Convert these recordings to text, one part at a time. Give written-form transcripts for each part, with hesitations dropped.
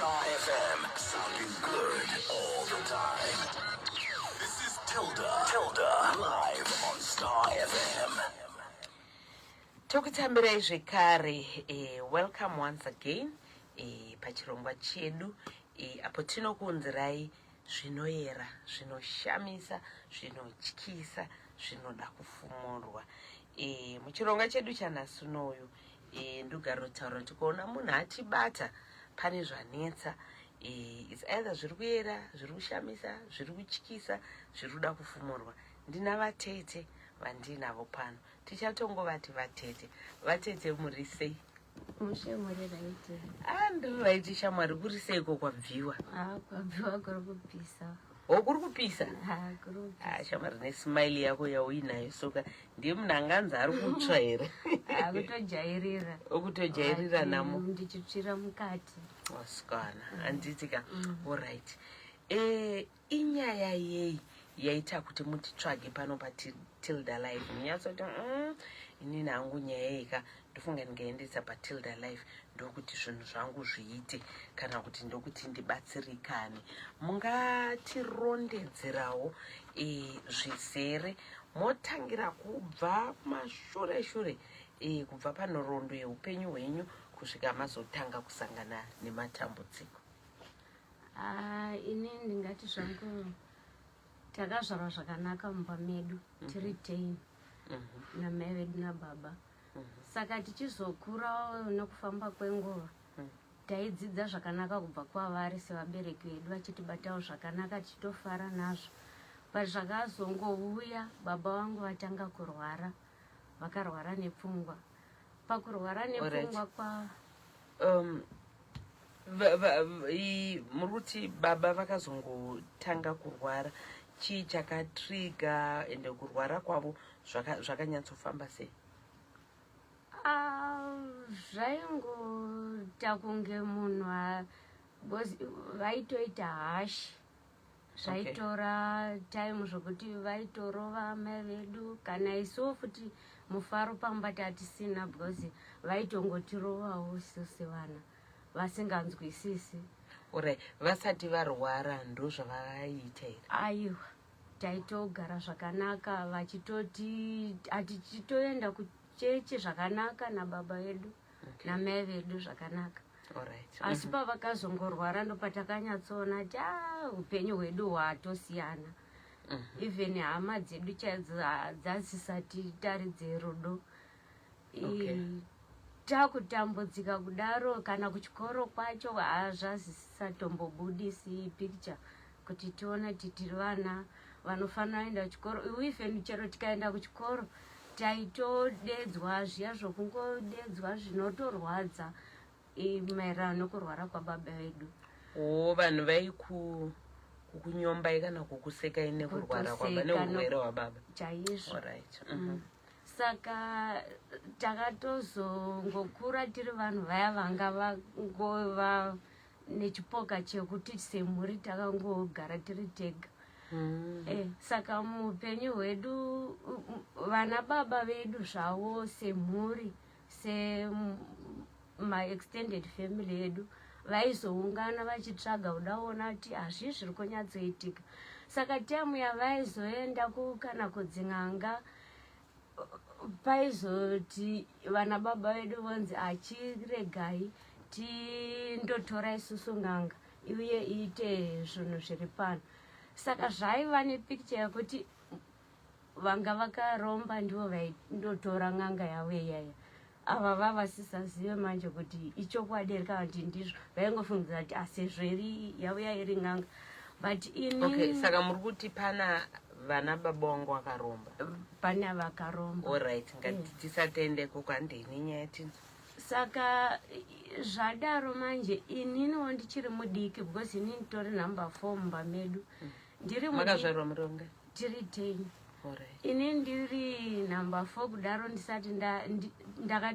Star FM, sounding good all the time. This is Tilda, live on Star FM. Tokutambirai zvekare, welcome once again pachirongwa chedu apo tinokuunzirai zvinoyera, zvinoshamisa, zvinotyisa, zvinoda kufumurwa. Muchirongwa chedu chanhasi unoyu ndogara kutaura tikaona munhu atibata pane zvanetsa, it's either zviri kuyera, zviri kushamisa, zviri kutyisa, zviri kuda kufumurwa. Ndina vatete vandinavo pano. Tichatongovati vatete muri sei? Mushamwari raiti. Ndiri raiti shamwari kuri seiko kwabviwa? Kwabviwa kuri kupisa. Kuri kupisa? Kuri kupisa. Shamwari nesmile yako yauinayo soka ndiye munhu anganzi ari kutsva here? Kutojairira. Kutojairira namo? Ndichitsvira mukati. Wasikana, handitika. Alright. Inyaya yei yaita kuti mutitsvage pano paTilda Live? Munyatsoti inini hangu nyaya yeka ndofunga ndingaendesa paTilda Live ndokuti zvinhu zvangu zviite kana kuti ndokuti ndibatsirikane. Mungatirondedzerawo zvizere motangira kubva mashure kubva panhoroondo yeupenyu hwenyu kusvika mazotanga kusangana nematambudziko? Ini ndingati zvangu takazvarwa zvakanaka mumba medu tiri 10 namai vedu nababa. Saka tichizokurawo nokufamba kwenguva taidzidza zvakanaka kubva kwavari sevabereki vedu vachitibatawo zvakanaka tichitofara nazvo. But zvakazongouya baba vangu vatanga kurwara, vakarwara nepfungwa. Pakurwara nepfungwa kwa muruti baba vakazongotanga kurwara, chii chakatriga ende kurwara kwavo zvakanyatsofamba sei? Zvaingota kunge munhu vaitoita hashi, zvaitora time zvokuti vaitorova mai vedu kana isuwo futi mufaro pamba tatisina because vaitongotirovawo sosevana vasinganzwisisi. Alright, vasati varwara ndo zvavaiita here? Aiwa, taitogara zvakanaka vachitoti atichitoenda kuchechi zvakanaka nababa vedu namai vedu zvakanaka. Alright. Asi pavakazongorwara ndopatakanyatsoona kuti upenyu hwedu hwatosiyana. Even hama dzedu chaidzo dzazisati taridze rudo. Takutambudzika kudaro kana kuchikoro kwacho zvazvisatombobudisi picture kuti tione kuti tiri vana vanofanira kuenda kuchikoro. Even chero tikaenda kuchikoro taitodedzwa zviya zvokungodedzwa zvinotorwadza maererano nokurwara kwababa vedu. Vanhu vaikukunyombai kana kukusekai nekurwara kwababa neurwere hwababa? Chaizvo. Alright. Saka takatozongokura tiri vanhu vaya vanga vangova nechipoka chekuti semhuri takangogara tiri tega. Saka muupenyu hwedu vana baba vedu zvavo semhuri extended family yedu vaizoungana vachitsvaga kudaona kuti hazvii zviri kunyatsoitika. Saka temu yavaizoenda kana kudzin'anga paizoti vana baba vedu vonzi achiregai tindotora isusu n'anga uye iite zvinhu zviri pano. Saka zvaiva nepicture yekuti vanga vakaromba ndivo vaindotora n'anga yavo iyaya. Ava vavasisazive manje kuti ichokwadi here kana kuti ndizvo, vaingofungidzira kuti asezvo yauya iri n'anga. But Okay, saka muri kuti pana vana baba wangu vakaromba? Pana vakaromba. Alright, ngatisatendeko kwandini nyaya tinzo. Saka zvadaro manje ininiwo ndichiri mudiki because inini nditori number 4 mumba medu. Makazvarwa muronga? Tiri 10. Alright. Inini ndiri number 4 kudaro ndisati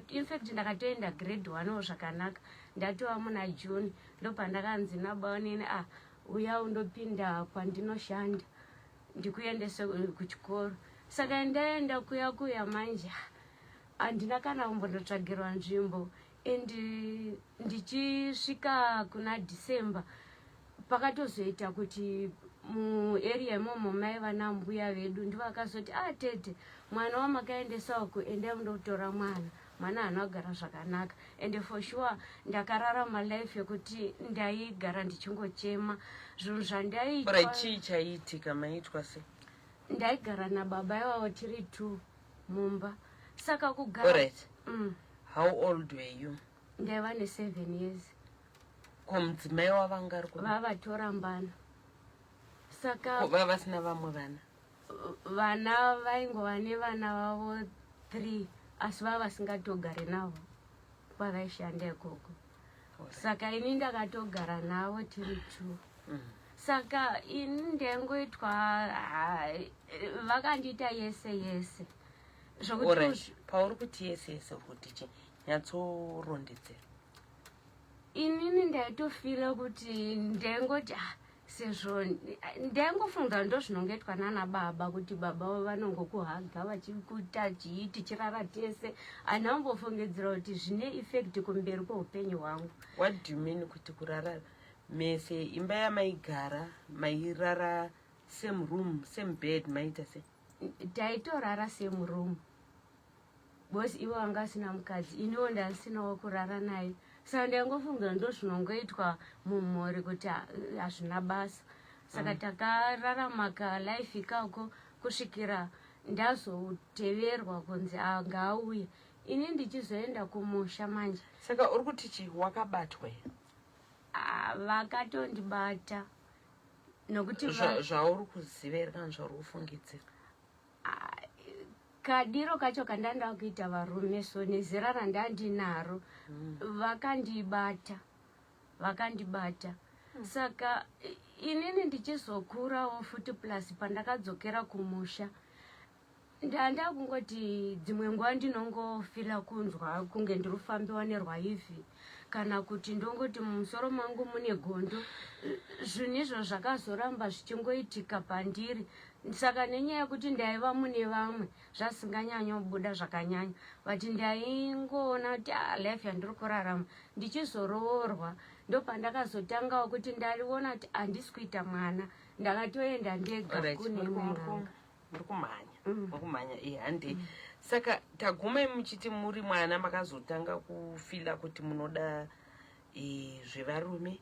in fact ndakatoenda grade 1 zvakanaka. Ndatova muna June ndopandakanzi nabaonini uya undopinda kwandinoshanda ndikuendese kuchikoro. Saka ndaenda kuya manje handina kana kumbotsvagirwa nzvimbo and ndichisvika kuna December pakatozoita kuti muarea imomo maiva nambuya vedu ndivakazoti tete mwana wamakaendesa uku ende mundotora mwana anogara zvakanaka, and for sure ndakararama life yekuti ndaigara ndichingochema zvinhu zvandaitwa. chii chaiitika maitwa se? Ndaigara nababa ivavo tiri 2 mumba, saka kugara. How old were you? Ndaiva ne7 years. Mudzimai wavangari vavatora mbana, saka vasina vamwe vana? Vana vaingova nevana vavo 3 asi vasingatogari navo kwavaishanda ikoko. Saka ini ndakatogara navo tiri 2. Saka ini ndengoitwa vakandiita yese zvokuti pauri kuti yese uri kuti chi nyatsorondedzera. Inini ndaitofila kuti ndengoti sezvo ndangofunga ndo zvinongoitwa nana baba, kuti baba vanongokuhaga vachikuita chiiti chirara tese. Anambofungidzira kuti zvine effect kumberi kweupenyu hwangu. What do you mean kuti kurara mese? Imba yamaigara mairara same room same bed maita se? Taitorara same room bosi ivo vanga asina mukadzi, iniwo ndasinawo kurara naye. Saka ndangofunga ndo zvinongoitwa mumhuri kuti hazvina basa. Saka takararama life ikako kusvikira ndazoteverwa kunzi ngauye. Ini ndichizoenda kumusha manje. Saka uri kuti chi wakabatwa here? Vakatondibata nokuti zvauri kuziva kana zvauri kufungidzira? Kadiro kacho kandanda kuita varume so nezera randandinaro vakandibata. Saka inini ndichizokurawo futi plus pandakadzokera kumusha ndanda kungoti dzimwe nguva ndinongofila kunzwa kunge ndirufambiwa nerwaivhi kana kuti ndongoti mumusoro mangu mune gondo. Zvinhu izvo zvakazoramba zvichingoitika pandiri. Saka nenyaya yekuti ndaiva mune vamwe zvasinganyanyobuda zvakanyanya, vati ndaingoona kuti life yandiri kurarama ndichizoroorwa. Ndopandakazotangawo kuti ndariona kuti handisi kuita mwana, ndakatoenda ndega kune mwana. Mukumhanya handi. Saka tagumai muchiti muri mwana makazotanga kufila kuti munoda zvevarume.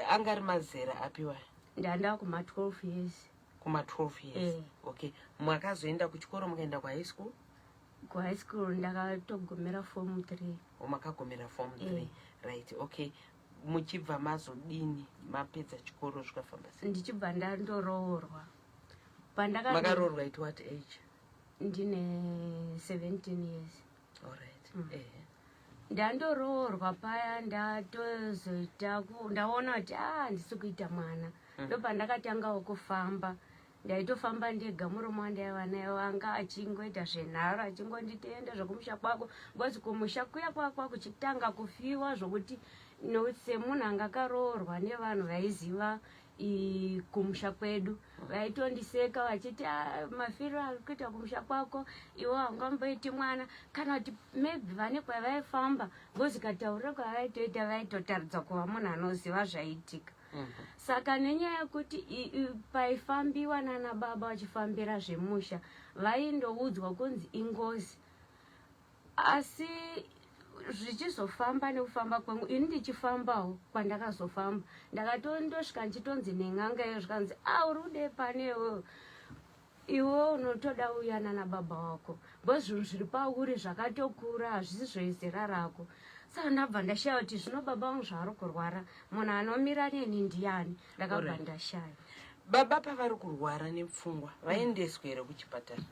Angari mazera apiwa? Ndanda kuma 12 years. Kuma 12 years. Okay. Mwakazoenda kuchikoro mukaenda kwa high school? Kwa high school ndakatogomera form 3. Makagomera form 3. Right. Okay. Muchibva mazodini mapedza chikoro zvikafamba sei? Ndichibva ndandoroorwa. Makaroorwa at what age? Ndine 17 years. All right. Ndandoroorwa paya ndatozoita ndaona kuti handisi kuita mwana. Ndopandakatangawo kufamba. Ndaitofamba ndega, murume wandaiva naye wanga achingoita zvenharo achingonditenda zvokumusha kwako. Ngozi kumusha kuya kwako kuchitanga kufiwa zvokuti semunhu anga akaroorwa nevanhu vaiziva kumusha kwedu vaitondiseka vachiti mafiro ari kuita kumusha kwako iwo hangamboiti mwana, kana kuti maybe vane kwavaifamba ngozi kataurira kwavaitoita vaitotaridza kuva munhu anoziva zvaiitika. Saka nenyaya yekuti paifambiwa nana baba vachifambira zvemusha vaindoudzwa kunzi ingozi, asi zvichizofamba nekufamba kwangu ini ndichifambawo kwandakazofamba ndakatondosvika ndichitonzi nen'anga iyo zvikanzi uri ude panewo iwe unotoda uyana nababa wako bo zvinhu zviri pauri zvakatokura hazvisi zvezera rako. Saka ndabva ndashaya kuti zvino baba vangu zvaari kurwara munhu anomira neni ndiani. Ndakabva ndashaya. Baba pavari kurwara nepfungwa vaendeswa here kuchipatara?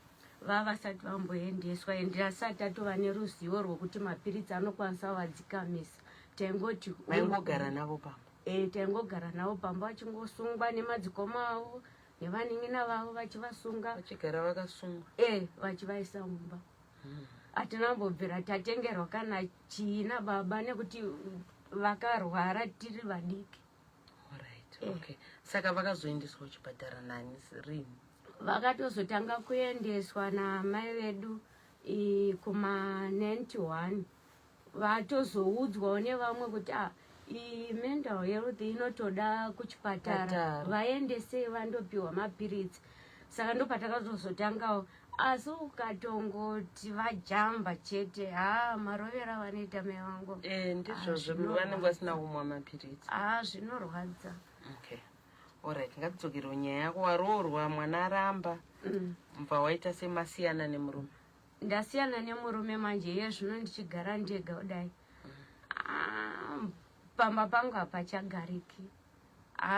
Vasati vamboendeswa ende asati atova neruzivo rwokuti mapiritsi anokwanisa vadzikamisa. Taingoti vaingogara navo pamba. Taingogara navo pamba vachingosungwa nemadzikoma avo nevaning'ina vavo vachivasunga vachigara vakasungwa vachivaisa mumba. Hatinambobvira tatengerwa kana chiina baba nekuti vakarwara tiri vadiki. Alright. Okay. Saka vakazoendeswa kuchipatara nani rini? Vakatozotanga kuendeswa namai vedu kuma 91 vatozoudzwawo nevamwe kuti iyi mental health inotoda kuchipatara, vaendesei vandopiwa mapiritsi. Saka ndopatakazozotangawo, asi ukatongoti vajamba chete, marovera vanoita mai vangu ndizvozvo vanenge vasina kumwa mapiritsi. Zvinorwadza. Okay, alright, ngatidzokere nyaya yako. Waroorwa mwana aramba, mva waita semasiyana nemurume? Ndasiyana nemurume manje, iye zvino ndichigara ndega kudai. Pamba pangu hapachagariki.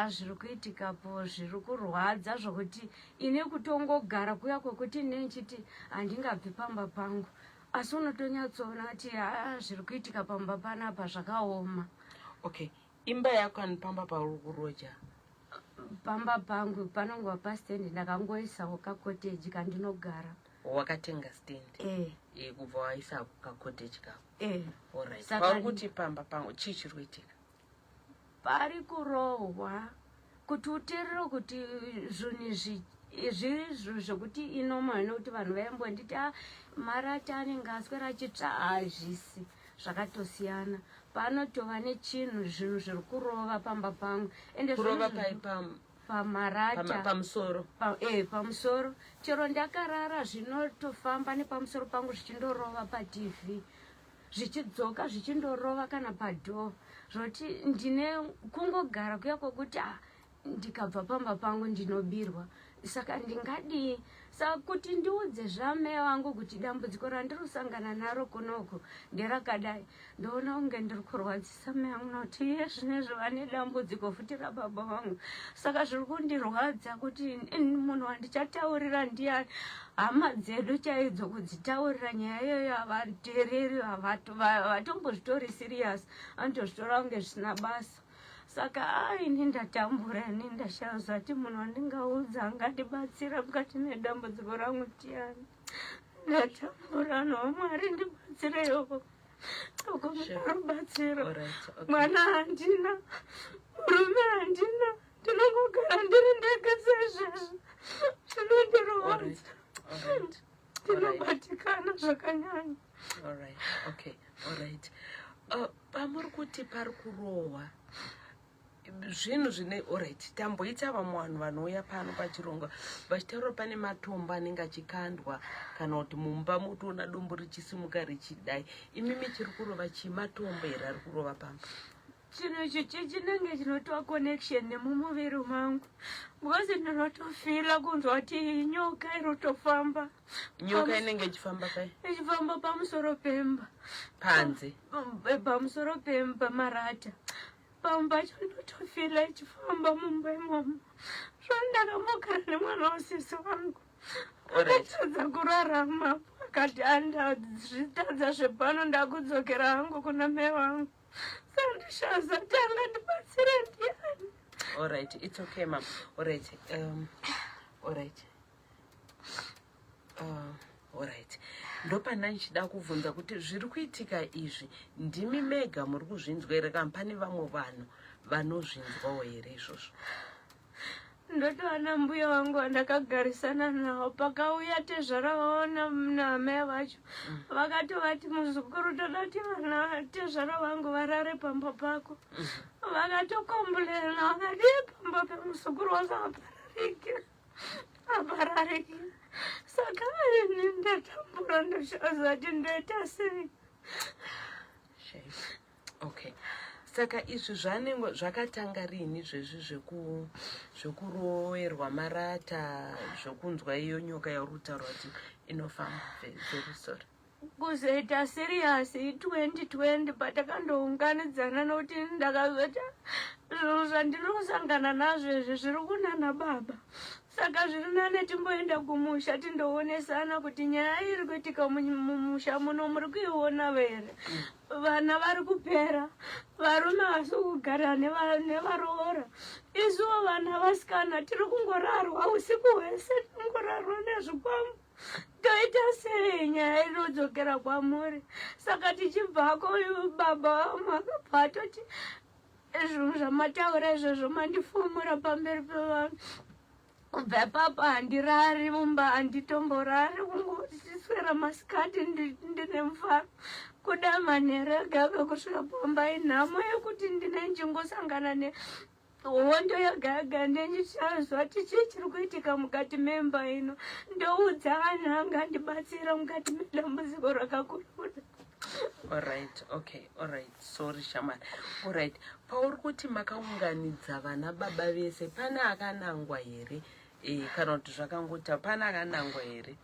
Zviri kuitikapo zviri kurwadza zvokuti ine kutongogara kuya kwekuti nechiti handingabvi pamba pangu, asi unotonyatsoona kuti zviri kuitika pamba panapa zvakaoma. Okay, imba yako anipamba pauri kuroja? Pamba pangu panongwa pastendi, ndakangoisawo kakoteji kandinogara. Wakatenga stendi? Kubva waisa kakoteji kako? Alright, pauri kuti pamba pangu chii chiri kuitika? Pari kurohwa kuti uteerere kuti zvinhu zviri zvokuti inoma inokuti vanhu vaimbonditi marata anenge aswera achitsva, hazvisi zvakatosiyana. Panotova nechinhu zvinhu zviri kurova pamba pangu. Kurova pamarata pamusoro? Pamusoro. Chero ndakarara zvinotofamba nepamusoro pangu zvichindorova paTV, zvichidzoka zvichindorova kana padhoo, zvoti ndine kungogara kuya kwokuti ndikabva pamba pangu ndinobirwa. Saka ndingadii? Saka kuti ndiudze zvamai vangu kuti dambudziko randirosangana naro kunoko nderakadai, ndoona unge ndiri kurwadzisa mai vangu nokuti iye zvinezvi vane dambudziko futi rababa vangu. Saka zviri kundirwadza kuti munhu wandichataurira ndiani. Hama dzedu chaidzo kudzitaurira nyaya iyoyo havateereri, havatombozvitori siriyasi, vanotozvitora kunge zvisina basa. Saka ini ndatambura, ini ndashaya zati munhu wandingaudza angandibatsira mukati nedambudziko rangu ndiani. Ndatambura, no Mwari ndibatsirewo. Uko munorubatsiro. Mwana handina, murume handina, ndinongogara ndiri ndega seizvezvi. Zvinondirodza. Ndinobatikana zvakanyanya. Alright, okay, alright. Pamuri kuti pari kurohwa zvinhu zvine, alright, tamboita vamwe vanhu vanouya pano pachirongo vachitaura pane matombo anenge achikandwa kana kuti mumba mutoona dombo richisimuka richidai. Imimi chiri kurova chimatombo here ari kurova pamba? Chinhu ichi chinenge chinotoa connection nemumuviri mangu, because ndinotofila kunzwa kuti nyoka irotofamba. Nyoka inenge ichifamba pai? Ichifamba pamusoro pemba. Panze? Pamusoro pemba marata. Pamba pacho ndotofila ichifamba mumba imomo. Zvandakambogara nemwana wasisi wangu. Akatadza kurarama, akati andazvitadza zvepano ndakudzokera hangu kuna mai vangu. Sandishaza tanga ndibatsire ndiani. Alright, it's okay ma'am. Alright, alright. Alright. Ndopanda ndichida kuvunza kuti zviri kuitika izvi ndimi mega muri kuzvinzwa here kana pane vamwe vanhu vanozvinzwawo here izvozvo? Ndotoona mbuya wangu wandakagarisana nawo, pakauya tezvara vaona namai vacho vakatovati muzukuru toda kuti vana tezvara vangu varare pamba pako. Vakatokombolena vakati pamba pemuzukuru wanga aparariki. Saka ini ndatambura ndoshaza kuti ndoita sei. Okay. Saka izvi zvanenge zvakatanga rini zvezvi zvekuroverwa marata, zvokunzwa iyo nyoka yaurutaura kuti inofamba? Very sorry. Kuzoita siriyasi 2020 patakandounganidzana nokuti ndakazoti zvinhu zvandinosangana nazvo izvi zviri kunana baba. Saka zviri nane timboenda kumusha tindoonesana kuti nyaya iri kuitika mumusha muno muri kuiona here. Vana vari kupera, varume vasi kugara nevaroora. Isuwo vana vasikana tiri kungorarwa usiku hwese, tingorarwa nezvikwambo. Toita sei nyaya inodzokera kwamuri? Saka tichibvako baba makabva atoti zvinhu zvamataura izvozvo mandifomora pamberi pevanhu. Kubva ipapo handirari mumba, handitomborari, kungoswera masikati ndine mufaro. kuda manheru ega ega kusvika pamba inhamo yekuti ndinenjingosangana nehondo yega yega ndendichazwa ti chii chiri kuitika mukati memba ino ndoudza vanhu anga ndibatsira mukati medambudziko rakakura. Alright, okay, alright, sorry shamari. Alright, pauri kuti makaunganidza vana baba vese pana akanangwa here kana kuti zvakangota pana akanangwa here?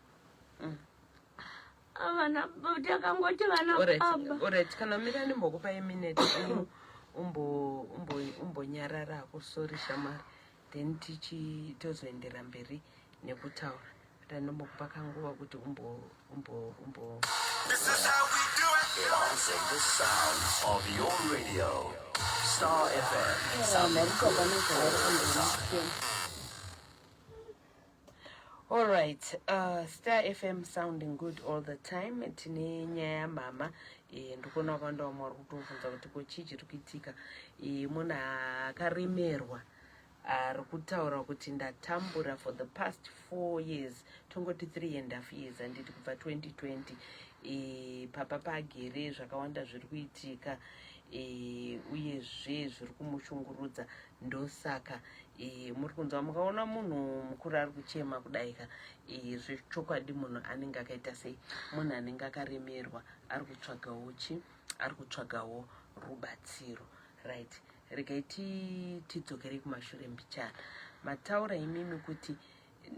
Vana takangoti vana baba. Alright, kana mira ndimbokupa iminute umbonyararako, sorry shamari, then tozoendera mberi nekutaura. Ndombokupa kanguva kuti This is how we do it. Enhancing the sounds of your radio. Star FM. Sounding good all the time. All right, Star FM sounding good all the time. Tine nyaya mama ndikuona kwanda wamwari kutobvunza kuti kochii chiri kuitika. Munhu akaremerwa ari kutaura kuti ndatambura for the past 4 years, tongoti 3.5 years, handiti kubva 2020. Papa pagere zvakawanda zviri kuitika uyezve zviri kumushungurudza. Ndosaka muri kunzwa mukaona munhu mukuru ari kuchema kudaika, zvechokwadi munhu anenge akaita sei, munhu anenge akaremerwa ari kutsvagawo ari kutsvagawo rubatsiro. Right, regai tidzokere kumashure mbichana. Mataura imimi kuti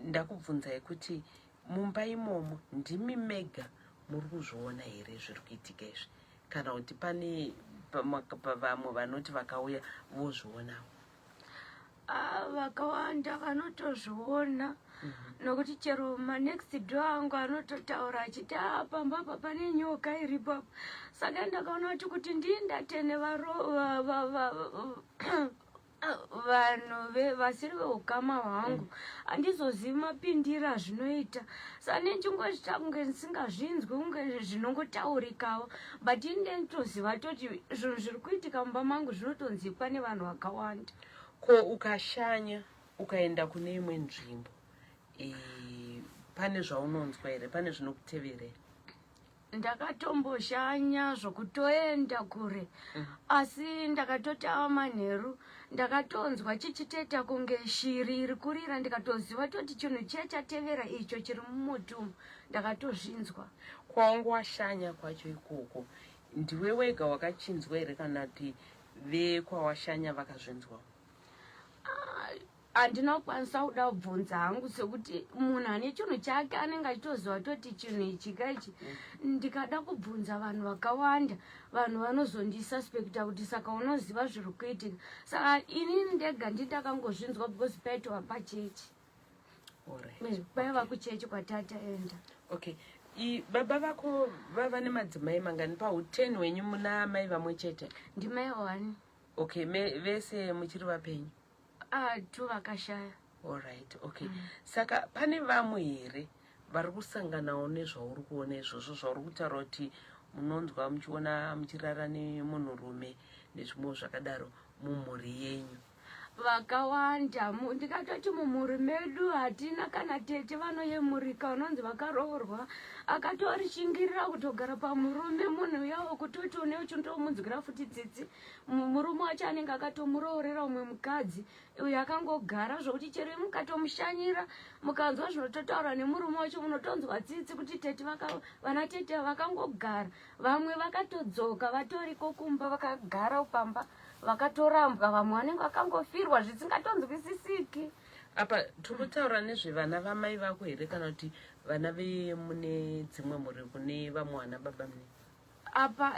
ndakubvunzai kuti mumba imomo ndimi mega muri kuzviona here zviri kuitika izvi, kana kuti pane vamwe vanoti vakauya vozvionawo? Vakawanda vanotozviona nokuti chero manext door angu anototaura achiti pamba apa pane nyoka iripo. Saka ndakaona kuti ndindatene vanhu vasiri veukama hwangu handizozivi mapindiro zvinoita, saka ndichingoita kunge ndisingazvinzwi, kunge zvinongotaurikawo, but ndinotoziva toti zvinhu zviri kuitika mumba mangu zvinotonzikwa nevanhu vakawanda. Ko ukashanya ukaenda kune imwe nzvimbo, pane zvaunonzwa here, pane zvinokutevera? Ndakatomboshanya zvokutoenda kure, asi ndakatotava manheru ndakatonzwa chichiteta kunge shiri iri kurira, ndikatoziva toti chinhu chiya chatevera icho chiri mumutumu, ndakatozvinzwa. Kwawanga washanya kwacho ikoko, ndiwe wega wakachinzwa here kana kuti vekwawashanya vakazvinzwa? Handina kukwanisa kuda kubvunza hangu, sekuti munhu ane chinhu chake anenge achitoziva toti chinhu ichi kaichi. Ndikada kubvunza vanhu vakawanda, vanhu vanozondisuspekta kuti saka unoziva zviri kuitika. Saka inini ndega ndindakangozvinzwa because paitwa pachechi, paiva kuchechi kwatataenda. Okay, baba vako vava nemadzimai mangani? Pa10 wenyu muna mai vamwe chete? Ndimai 1. Okay, vese muchiri vapenyu? 2 vakashaya. Alright, okay. Saka pane vamwe here vari kusanganawo nezvauri kuona izvozvo, zvauri kutaura kuti munonzwa muchiona muchirara nemunhurume nezvimwe zvakadaro mumhuri yenyu? Vakawanda. Ndikatoti mumhuri medu hatina kana tete vanoyemurika, unonzi vakaroorwa, akatorishingirira kutogara pamurume munhu yavo, kutoti une uchindomunzwira futi tsitsi. Murume wacho anenge akatomuroorera umwe mukadzi uyo akangogara zvokuti chero mukatomushanyira mukanzwa zvinototaura nemurume wacho munotonzwa tsitsi kuti vana tete vakangogara. Vamwe vakatodzoka vatoriko kumba vakagara pamba vakatorambwa, vamwe vanenge vakangofirwa zvisingatonzwisisiki. Apa tiri kutaura nezvevana vamai vako here kana kuti vana vemune dzimwe mhuri kune vamwe vana baba mune? Apa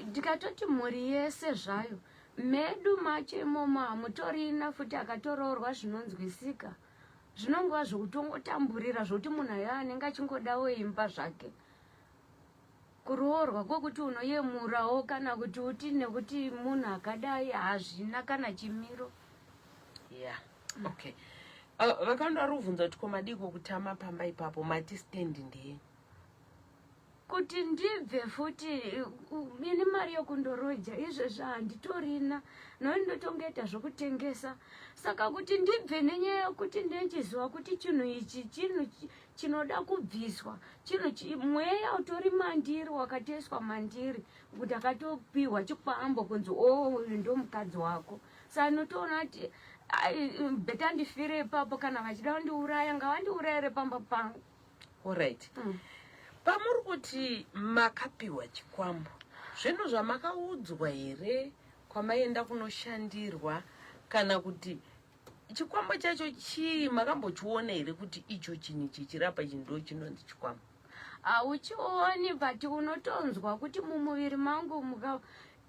ndikatoti mhuri yese zvayo, medu macho imomo hamutorina futi akatoroorwa zvinonzwisika. Zvinongova zvokutongotamburira zvokuti munhu aya anenge achingodawo imba zvake. Kuroorwa kwokuti unoyemurawo kana kuti uti nekuti munhu akadai hazvina kana chimiro. Yeah, okay. Vakanda vari kubvunza kuti komadiko kutama pamba ipapo mati stand ndei? kuti ndibve futi ini mari yokundoroja izvezvi handitorina ndotongoita zvokutengesa. Saka kuti ndibve nenyaya yokuti ndechiziva kuti chinhu ichi chinhu chinoda kubviswa, mweya utori mandiri wakatoiswa mandiri kuti akatopiwa chikwambo kunzi uyu ndo mukadzi wako. Saka notoona kuti bheta ndifire ipapo, kana vachida kundiuraya ngavandiurayire pamba pangu. Alright. Pamuri kuti makapiwa chikwambo, zvinhu zvamakaudzwa here kwamaenda kunoshandirwa, kana kuti chikwambo chacho chii makambochiona here kuti icho chinhu chichirapa chindo chinonzi chikwambo? Hauchioni, but unotonzwa kuti mumuviri mangu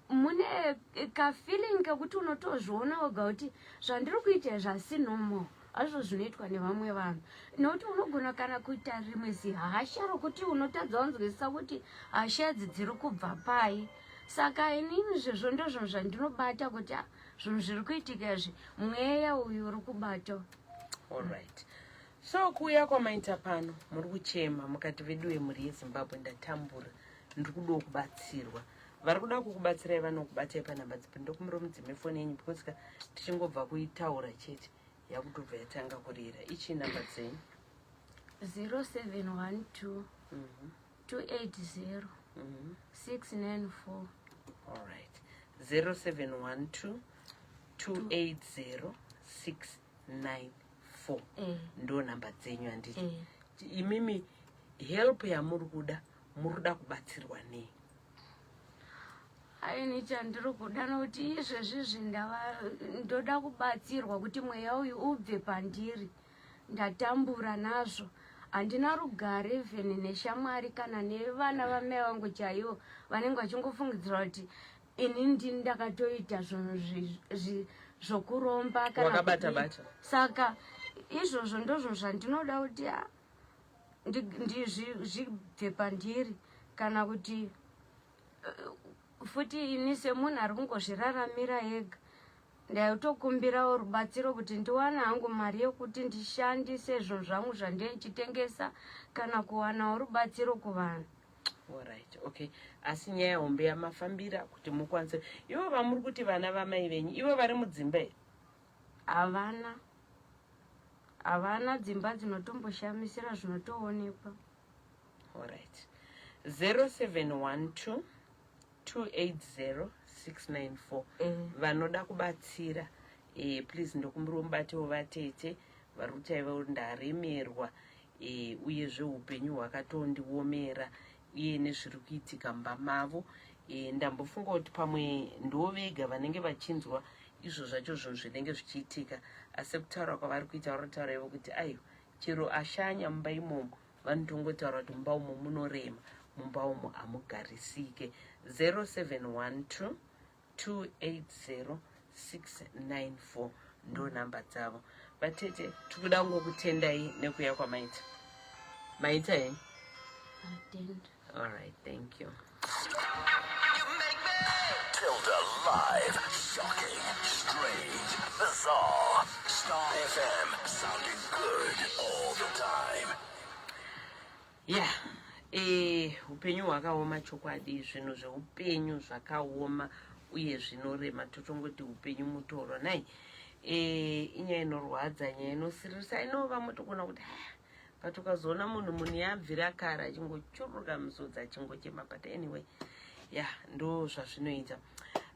mune kafeeling kekuti unotozviona wega kuti zvandiri kuita zvasi normal, azvo zvinoitwa nevamwe vanhu. Nokuti unogona kana kuita rimwe zihasha rokuti unotadza kunzwisisa kuti hasha idzi dziri kubva pai. Saka inini zvezvo ndozvo zvandinobata kuti zvinhu zviri kuitika izvi mweya uyu uri kubata. Alright. So kuuya kwamaita pano muri kuchema mukati vedu vemhuri yeZimbabwe ndatambura, ndiri kuda kubatsirwa. Vari kuda kukubatsirai vanokubatai panhamba dzipi ndokumiro mudzime foni yenyu, because tichingobva kuitaura chete yakutobva yatanga kurira. Ichi namba dzenyu 0712 280 694. Alright. 0712 280 694 ndo namba dzenyu handiti. Imimi help yamuri kuda, muri kuda kubatsirwa nei? Aini chandiri kuda nokuti izvezvi ndoda kubatsirwa kuti mweya uyu ubve pandiri. Ndatambura nazvo, handina rugare even neshamwari kana nevana vamai vangu chaivo vanenge vachingofungidzira kuti ini ndakatoita zvinhu zvokuromba wakabata-bata. Saka izvozvo ndozvo zvandinoda kuti zvibve pandiri, kana kuti futi ini semunhu ari kungozviraramira ega ndaitokumbirawo rubatsiro kuti ndiwane hangu mari yokuti ndishandise zvinhu zvangu zvandichitengesa, kana kuwanawo rubatsiro kuvanhu. Alright, okay. Asi nyaya hombe yamafambira kuti mukwanise. Ivo vamuri kuti vana vamai venyu, ivo vari mudzimba here? Havana dzimba dzinotomboshamisira zvinotoonekwa. Alright. 0712 280 694. Vanoda kubatsira, please ndokumbira mubatewo vatete vari kutaiva ndaremerwa, uyezve upenyu hwakatondiomera uye nezviri kuitika mumba mavo. Ndambofunga kuti pamwe ndo vega vanenge vachinzwa izvo zvacho zvinhu zvinenge zvichiitika, asi kutaura kwavari kuita vari kutaura ivo kuti aiwa, chero ashanya mumba imomo vanotongotaura kuti mumba umo munorema, mumba umo hamugarisike. 0712 280 694 ndo namba dzavo. Vatete tikuda kungokutendai nekuya kwamaita. Maita henyu? Alright, thank you. Tilda live, shocking, strange, bizarre. Star FM, sounding good all the time. Yeah. Upenyu hwakaoma chokwadi, zvinhu zveupenyu zvakaoma uye zvinorema, totongoti upenyu mutoro nai. Inyaya inorwadza, nyaya inosirisa, inova motokona kuti patokazoona munhu yabvira kare achingochuruka musodzi achingochema, but anyway, ndo zvazvinoita.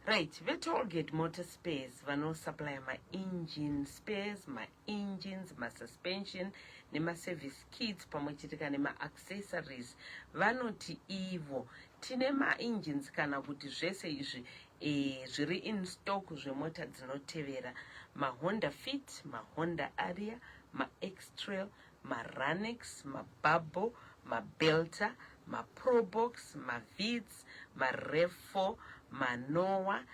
Right, veTollgate Motor Spares vanosupply ma-engine spares, ma-engines, ma-suspension nema-service kits pamwechitika nema-accessories. Vanoti ivo tine ma-engines kana kuti zvese izvi zviri in stock zvemota dzinotevera: ma-Honda Fit, ma-Honda Aria, ma-X-Trail, ma-Ranex, ma-Bubble, ma-Belter, ma-Probox, ma-Vids, ma-Rev4, ma-Noah,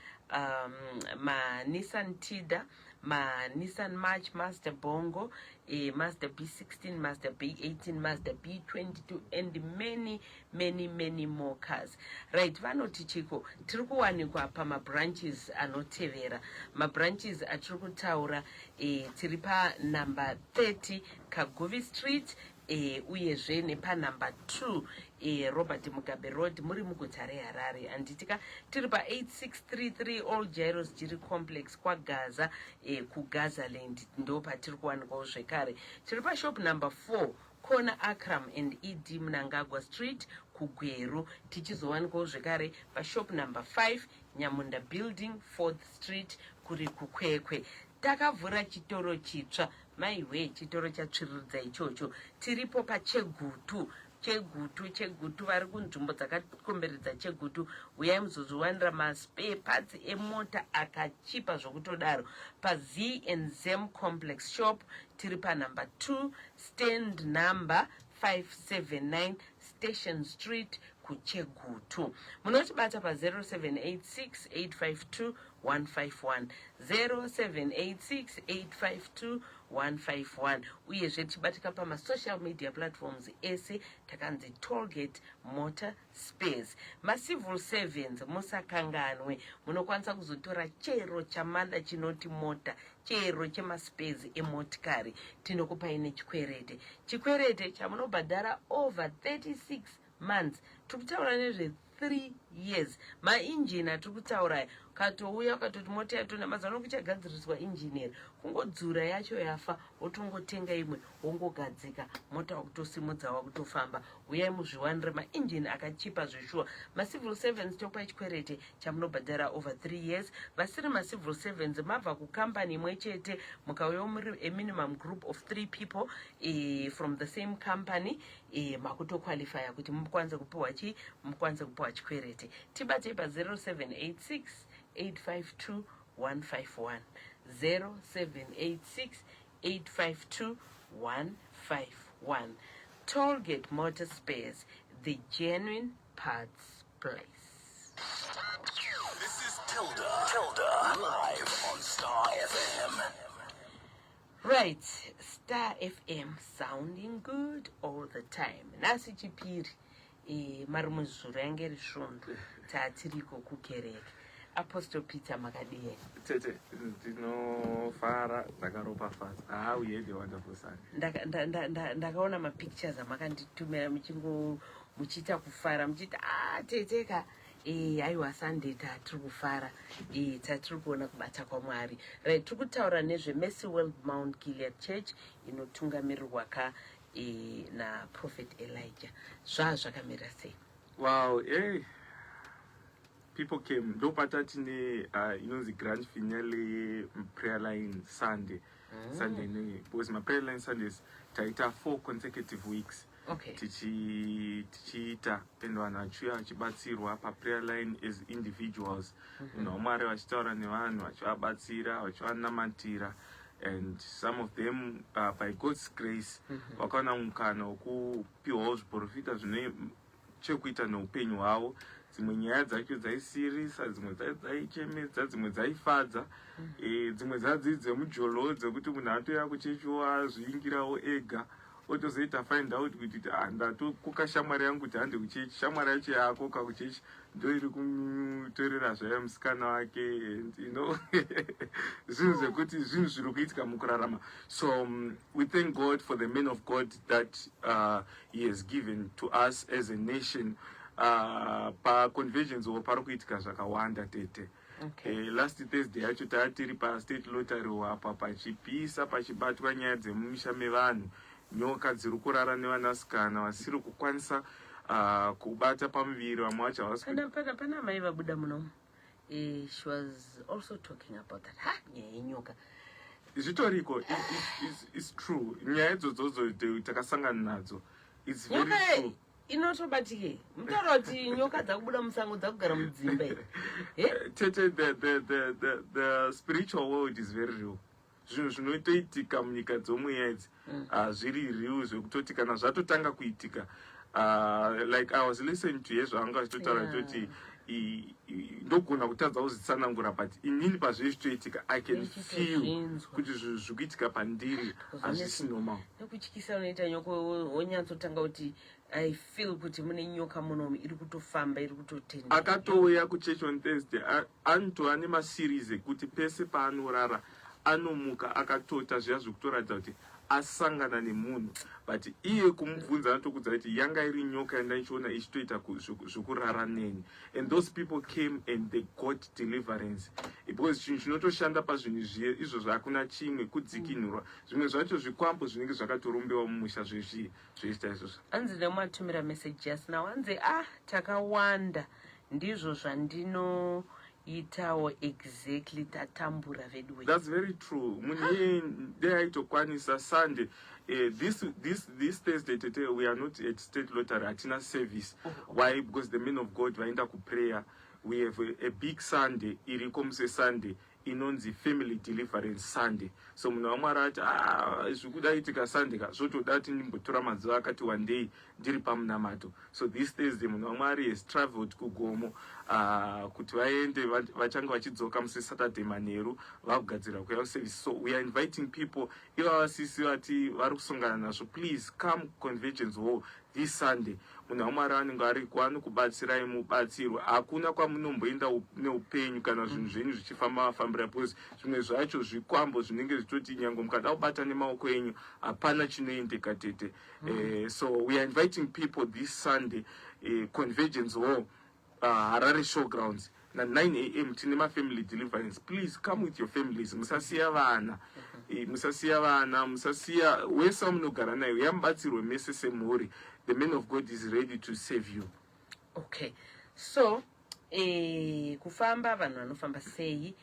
ma-Nissan Tida, ma-Nissan March, Mazda Bongo, Mazda B16, Mazda B18, Mazda B22, and many more cars. Right, vanoti chiko tiri kuwanikwa pamabranches anotevera. Mabranches atiri kutaura tiri panumber 30 Kaguvi Street, uyezve nepanumber 2 Robert Mugabe Road muri muguta reHarare. Anditika tiri pa 8633 All Gyros Jiri Complex kwaGaza kuGazaland ndo patiri kuwanikwawo zvekare. Tiri pa shop number 4 Corner Akram and ED Mnangagwa Street kuGweru. Tichizowanikwawo zvekare pa shop number 5 Nyamunda Building 4th Street kuri kuKwekwe. Takavhura chitoro chitsva maiwe chitoro chatsvirirudza ichocho. Tiripo paChegutu vari kunzvimbo dzakakomberedza Chegutu. Uyai muzozviwanira maspare parts emota akachipa zvokutodaro paZ&Zem Complex Shop. Tiri panumber 2 stand number 579 Station Street kuChegutu. Munotibata pa 0786 852 151 0786 852 151. Uyezve tibatika pamasocial media platforms ese takanzi Tollgate Motor Space. Civil servants musakanganwe, munokwanisa kuzotora chero chamada chinoti mota, chero chemaspace emotikari. Tinokupai nechikwerete. Chikwerete chamunobhadhara over 36 months. Tukutaura nezve 3 years. Mainjini atukutaura katouya ukatoti mota yatona mazano kuchagadziriswa injinieri kungodzura yacho yafa wotongotenga imwe wongogadzika mota wakutosimudza wakutofamba. Uyai muzviwanire mainjini akachipa zveshuwa. Civil servants tokupa chikwerete chamunobhadhara over 3 years. Vasiri civil servants mabva kukampani imwe chete mukauya muri a minimum group of 3 people from the same company makutoqualifya kuti mukwanise kupiwa chi mukwanise kupiwa chikwerete. Tibate pa 0786 852 151 0786 852 151. Tollgate Motor Space, the genuine parts place. This is Tilda live on Star FM. Right, Star FM sounding good all the time. Nasi chipiri mari muzvuru yange risvondo tatiriko kukereke. Apostle Peter Makadiye. Tete, ndinofara ndakaropafadza. We had a wonderful Sunday. Ndakaona mapictures amakanditumira muchita kufara muchita teteka aiwa Sunday tatiri kufara tatiri kuona kubata kwaMwari. Right, tiri kutaura nezve Mercy World Mount Gilead Church inotungamirirwa na Prophet Elijah. Zvakamira sei? Wow, people came. Ndopatachine inonzi grand finale prayer line Sunday. Sunday because my prayer line Sundays taita 4 consecutive weeks. Okay. Tichiita and vanachuya vachibatsirwa pa prayer line as individuals. Mwari vachitaura nevanhu vachivabatsira vachivanamatira. And some of them by God's grace vakaona mukana wokupiwawo zviprofita zvine chekuita neupenyu hwavo. Dzimwe nyaya dzacho dzaisirisa, dzimwe dzaichemedza, dzimwe dzaifadza, dzimwe dzadzidzi dzemujolo dzekuti munhu atoya kuchechiwo azviingirawo ega otozoita find out kuti ndatokoka shamwari yangu kuti hande kuchechi, shamwari yacho yaakoka kuchechi ndoiri kumutorera zvayo musikana wake, and zvinhu zvekuti zvinhu zviri kuitika mukurarama. So we thank God for the men of God that he has given to us as a nation. Pa conventions pari kuitika zvakawanda tete. Okay. Last Thursday yacho taatiri pa state lottery wapa pachipisa pachibatwa nyaya dzemumisha mevanhu, nyoka dziri kurara nevanasikana vasiri kukwanisa kubata pamuviri, vamwe vacho havasi. Pana mai vabuda munomu. She was also talking about that. Nyaya yenyoka. Zvitoriko, it's true. Nyaya idzodzo takasangana nadzo. It's very true. Inotobatike mutaura kuti nyoka dzakubuda musango dzakugara mudzimba here. Tete, the spiritual world is very real. Zvinhu zvinotoitika munyika dzomweya idzi zviri real zvekutoti kana zvatotanga kuitika. Like I was listening to yezvaanga zvitotaura kuti ndogona kutadza kuzvitsanangura, but inini pazviri zvitoitika I can feel kuti zvinhu zviri kuitika pandiri hazvisi normal. Nekutyisa unoita nyoka wonyatsotanga kuti I feel kuti mune nyoka munomu iri kutofamba iri kutotenda. Akatouya kuchechi on Thursday anotova nemaseries ekuti pese paanorara anomuka akatota zviya zvekutoratidza kuti asangana nemunhu but iye kumubvunza anotokudza kuti yanga iri nyoka yandaichiona ichitoita zvekurara neni, and those people came and they got deliverance because chinhu chinotoshanda pazvinhu izvozvo hakuna chimwe kudzikinurwa. Zvimwe zvacho zvikwambo zvinenge zvakatorombewa mumusha zvezviita izvozvo. Anzi nemumatumira message yasina wanzi takawanda ndizvo zvandinoitawo exactly tatambura vedu. That's very true. Munhu iye ndeaitokwanisa Sunday. This Thursday today we are not at State Lottery, hatina service. Why? Because the men of God vaenda kuprayer. We have a big Sunday, iriko muse Sunday, inonzi Family Deliverance Sunday. So munhu wamwari ati zvikudaitika Sunday ka zvotoda kuti ndimbotora mazuva akati one day ndiri pamunamato. So this Thursday munhu wamwari has traveled kuGomo kuti vaende vachanga vachidzoka muse Saturday manheru vakugadzira kuya service. So we are inviting people, ivo sisi vati vari kusongana nazvo, please come Convergence Hall this Sunday. Munhu wamwari anenge ariko anokubatsirai mubatsirwa. Hakuna kwamunomboenda neupenyu kana zvinhu zvenyu zvichifamba-fambira, because zvimwe zvacho zvikwambo zvinenge zvitoti nyange mukada kubata nemaoko enyu hapana chinoendeka tete. So we are inviting people this Sunday, Convergence Hall, Harare Showgrounds, na 9 a.m. tine ma-family deliverance. Please come with your families. Musasiya vana, musasiya wese wamunogara naye, uyamubatsirwe mese semhuri. The man of God is ready to save you. Okay, so kufamba vanhu vanofamba sei?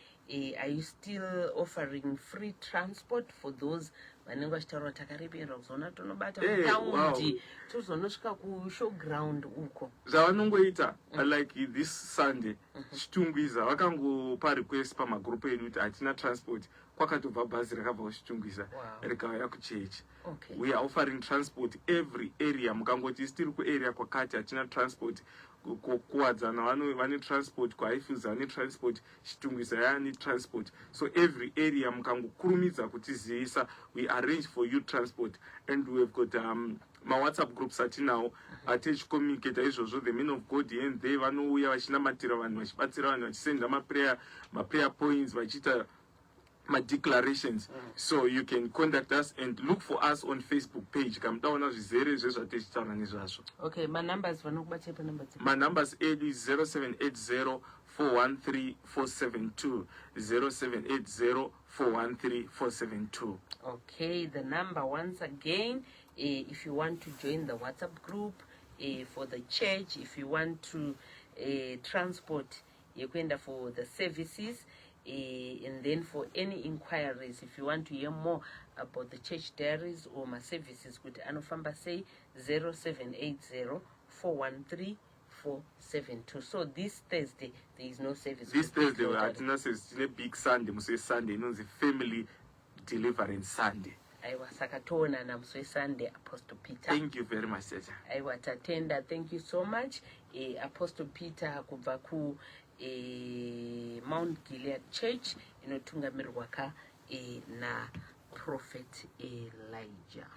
Are you still offering free transport for those vanenge vachitaura takareberwa kuzoona tonobata mutaundi tozonosvika kushowground uko? Zvavanongoita like this Sunday Chitungwiza vakangopa request pamagrupu edu kuti hatina transport, kwakatobva bhazi rakabva kuchitungwiza rikauya kuchechi. Okay. We are offering transport every area. Mukangoti tiri kuarea kwakati hatina transport, kuwadzana vane transport, kuHighfields vane transport, Chitungwiza yani transport. So every area mukangokurumidza kutizivisa, we arrange for you transport. And we have got my WhatsApp groups atinawo atechicommunicate izvozvo. The men of God and they vanouya vachinamatira vanhu, vachibatsira vanhu, vachisenda maprayer points, vachiita declarations. So you can contact us and look for us on Facebook page. Kamtaona zvizere zvezvatechitaura nezvazvo. Okay, my numbers vanokubatsira pa number. My numbers is 0780 413 472 0780 413 472. Okay, the number once again, if you want to join the WhatsApp group for the church, if you want to transport yekwenda for the services, and then for any inquiries, if you want to hear more about the church diaries or my services, good anofamba say 0780 413 472. So this Thursday there is no service. This Thursday we are a big Sunday. Muse Sunday, no, the Family Deliverance Sunday. Aiwa sakatona na mswe Sunday, Apostle Peter. Thank you very much, Teacher. Aiwa tatenda, thank you so much. Apostle Peter kubva ku Mount Gilead Church inotungamirirwa na Prophet Elijah.